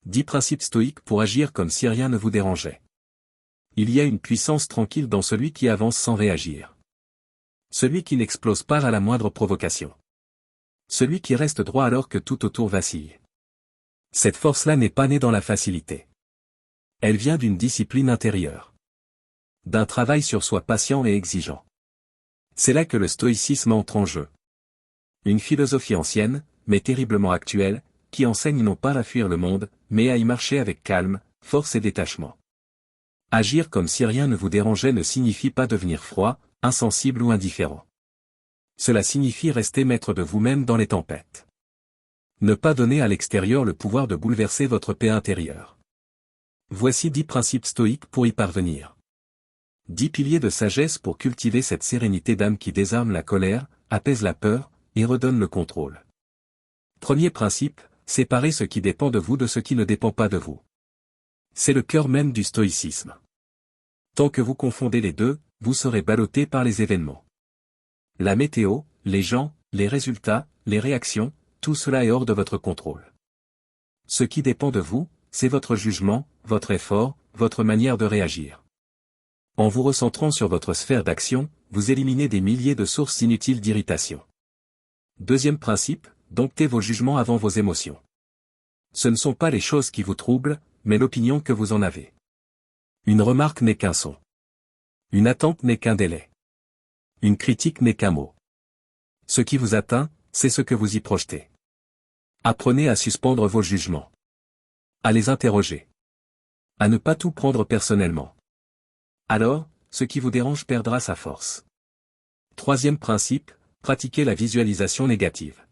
10 principes stoïques pour agir comme si rien ne vous dérangeait. Il y a une puissance tranquille dans celui qui avance sans réagir. Celui qui n'explose pas à la moindre provocation. Celui qui reste droit alors que tout autour vacille. Cette force-là n'est pas née dans la facilité. Elle vient d'une discipline intérieure. D'un travail sur soi patient et exigeant. C'est là que le stoïcisme entre en jeu. Une philosophie ancienne, mais terriblement actuelle, qui enseigne non pas à fuir le monde, mais à y marcher avec calme, force et détachement. Agir comme si rien ne vous dérangeait ne signifie pas devenir froid, insensible ou indifférent. Cela signifie rester maître de vous-même dans les tempêtes. Ne pas donner à l'extérieur le pouvoir de bouleverser votre paix intérieure. Voici 10 principes stoïques pour y parvenir. 10 piliers de sagesse pour cultiver cette sérénité d'âme qui désarme la colère, apaise la peur, et redonne le contrôle. Premier principe, séparer ce qui dépend de vous de ce qui ne dépend pas de vous. C'est le cœur même du stoïcisme. Tant que vous confondez les deux, vous serez ballotté par les événements. La météo, les gens, les résultats, les réactions, tout cela est hors de votre contrôle. Ce qui dépend de vous, c'est votre jugement, votre effort, votre manière de réagir. En vous recentrant sur votre sphère d'action, vous éliminez des milliers de sources inutiles d'irritation. Deuxième principe, domptez vos jugements avant vos émotions. Ce ne sont pas les choses qui vous troublent, mais l'opinion que vous en avez. Une remarque n'est qu'un son. Une attente n'est qu'un délai. Une critique n'est qu'un mot. Ce qui vous atteint, c'est ce que vous y projetez. Apprenez à suspendre vos jugements. À les interroger. À ne pas tout prendre personnellement. Alors, ce qui vous dérange perdra sa force. Troisième principe, pratiquez la visualisation négative.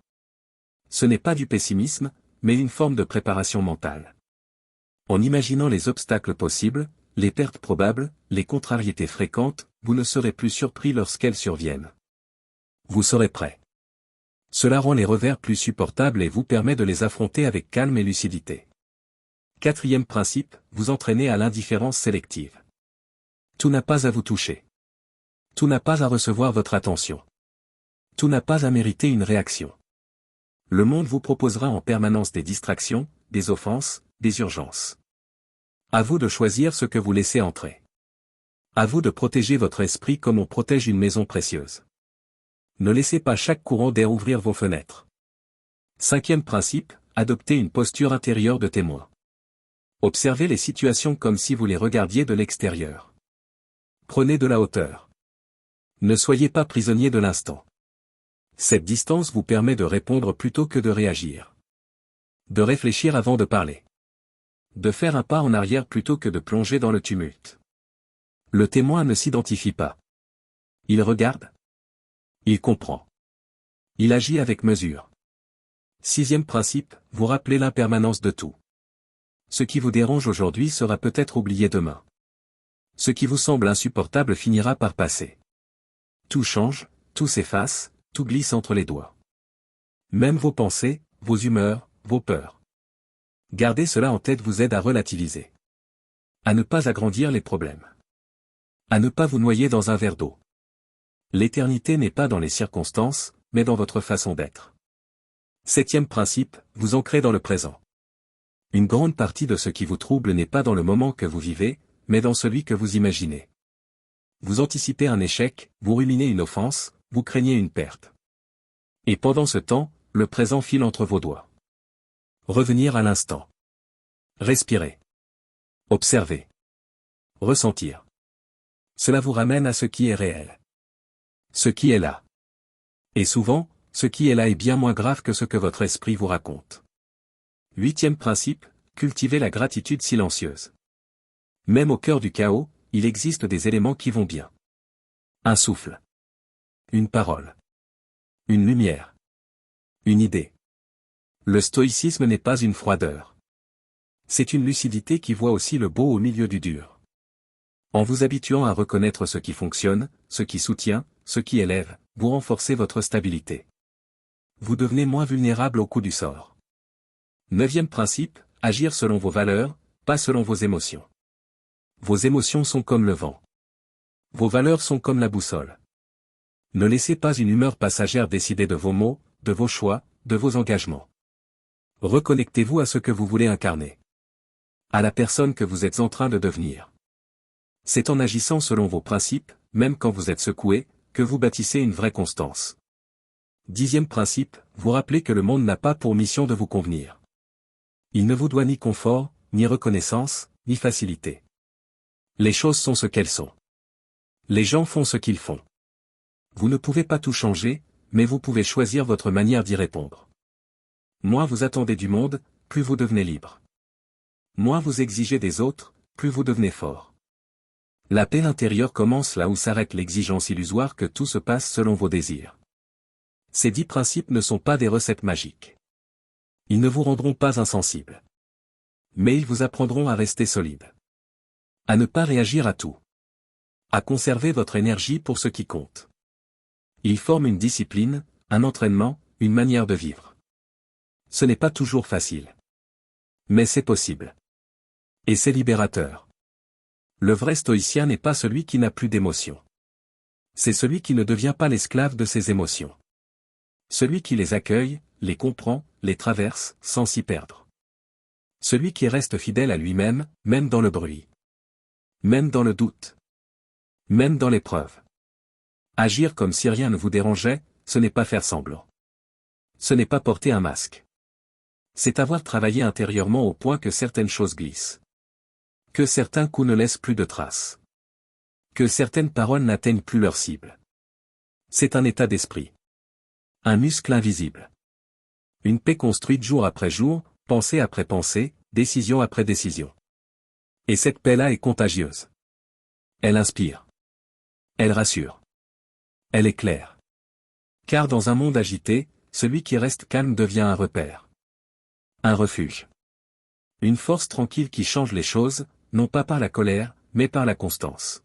Ce n'est pas du pessimisme, mais une forme de préparation mentale. En imaginant les obstacles possibles, les pertes probables, les contrariétés fréquentes, vous ne serez plus surpris lorsqu'elles surviennent. Vous serez prêt. Cela rend les revers plus supportables et vous permet de les affronter avec calme et lucidité. Quatrième principe, vous entraînez à l'indifférence sélective. Tout n'a pas à vous toucher. Tout n'a pas à recevoir votre attention. Tout n'a pas à mériter une réaction. Le monde vous proposera en permanence des distractions, des offenses, des urgences. À vous de choisir ce que vous laissez entrer. À vous de protéger votre esprit comme on protège une maison précieuse. Ne laissez pas chaque courant d'air ouvrir vos fenêtres. Cinquième principe, adoptez une posture intérieure de témoin. Observez les situations comme si vous les regardiez de l'extérieur. Prenez de la hauteur. Ne soyez pas prisonnier de l'instant. Cette distance vous permet de répondre plutôt que de réagir. De réfléchir avant de parler. De faire un pas en arrière plutôt que de plonger dans le tumulte. Le témoin ne s'identifie pas. Il regarde. Il comprend. Il agit avec mesure. Sixième principe, vous rappelez l'impermanence de tout. Ce qui vous dérange aujourd'hui sera peut-être oublié demain. Ce qui vous semble insupportable finira par passer. Tout change, tout s'efface, tout glisse entre les doigts. Même vos pensées, vos humeurs, vos peurs. Garder cela en tête vous aide à relativiser. À ne pas agrandir les problèmes. À ne pas vous noyer dans un verre d'eau. L'éternité n'est pas dans les circonstances, mais dans votre façon d'être. Septième principe, vous ancrez dans le présent. Une grande partie de ce qui vous trouble n'est pas dans le moment que vous vivez, mais dans celui que vous imaginez. Vous anticipez un échec, vous ruminez une offense, vous craignez une perte. Et pendant ce temps, le présent file entre vos doigts. Revenir à l'instant. Respirer. Observer. Ressentir. Cela vous ramène à ce qui est réel. Ce qui est là. Et souvent, ce qui est là est bien moins grave que ce que votre esprit vous raconte. Huitième principe, cultivez la gratitude silencieuse. Même au cœur du chaos, il existe des éléments qui vont bien. Un souffle. Une parole. Une lumière. Une idée. Le stoïcisme n'est pas une froideur. C'est une lucidité qui voit aussi le beau au milieu du dur. En vous habituant à reconnaître ce qui fonctionne, ce qui soutient, ce qui élève, vous renforcez votre stabilité. Vous devenez moins vulnérable au coup du sort. Neuvième principe, agir selon vos valeurs, pas selon vos émotions. Vos émotions sont comme le vent. Vos valeurs sont comme la boussole. Ne laissez pas une humeur passagère décider de vos mots, de vos choix, de vos engagements. Reconnectez-vous à ce que vous voulez incarner. à la personne que vous êtes en train de devenir. C'est en agissant selon vos principes, même quand vous êtes secoué, que vous bâtissez une vraie constance. 10e principe, vous rappelez que le monde n'a pas pour mission de vous convenir. Il ne vous doit ni confort, ni reconnaissance, ni facilité. Les choses sont ce qu'elles sont. Les gens font ce qu'ils font. Vous ne pouvez pas tout changer, mais vous pouvez choisir votre manière d'y répondre. Moins vous attendez du monde, plus vous devenez libre. Moins vous exigez des autres, plus vous devenez fort. La paix intérieure commence là où s'arrête l'exigence illusoire que tout se passe selon vos désirs. Ces 10 principes ne sont pas des recettes magiques. Ils ne vous rendront pas insensibles. Mais ils vous apprendront à rester solide. À ne pas réagir à tout. À conserver votre énergie pour ce qui compte. Ils forment une discipline, un entraînement, une manière de vivre. Ce n'est pas toujours facile. Mais c'est possible. Et c'est libérateur. Le vrai stoïcien n'est pas celui qui n'a plus d'émotions. C'est celui qui ne devient pas l'esclave de ses émotions. Celui qui les accueille, les comprend, les traverse, sans s'y perdre. Celui qui reste fidèle à lui-même, même dans le bruit. Même dans le doute. Même dans l'épreuve. Agir comme si rien ne vous dérangeait, ce n'est pas faire semblant. Ce n'est pas porter un masque. C'est avoir travaillé intérieurement au point que certaines choses glissent. Que certains coups ne laissent plus de traces. Que certaines paroles n'atteignent plus leur cible. C'est un état d'esprit. Un muscle invisible. Une paix construite jour après jour, pensée après pensée, décision après décision. Et cette paix-là est contagieuse. Elle inspire. Elle rassure. Elle est claire. Car dans un monde agité, celui qui reste calme devient un repère. Un refuge. Une force tranquille qui change les choses, non pas par la colère, mais par la constance.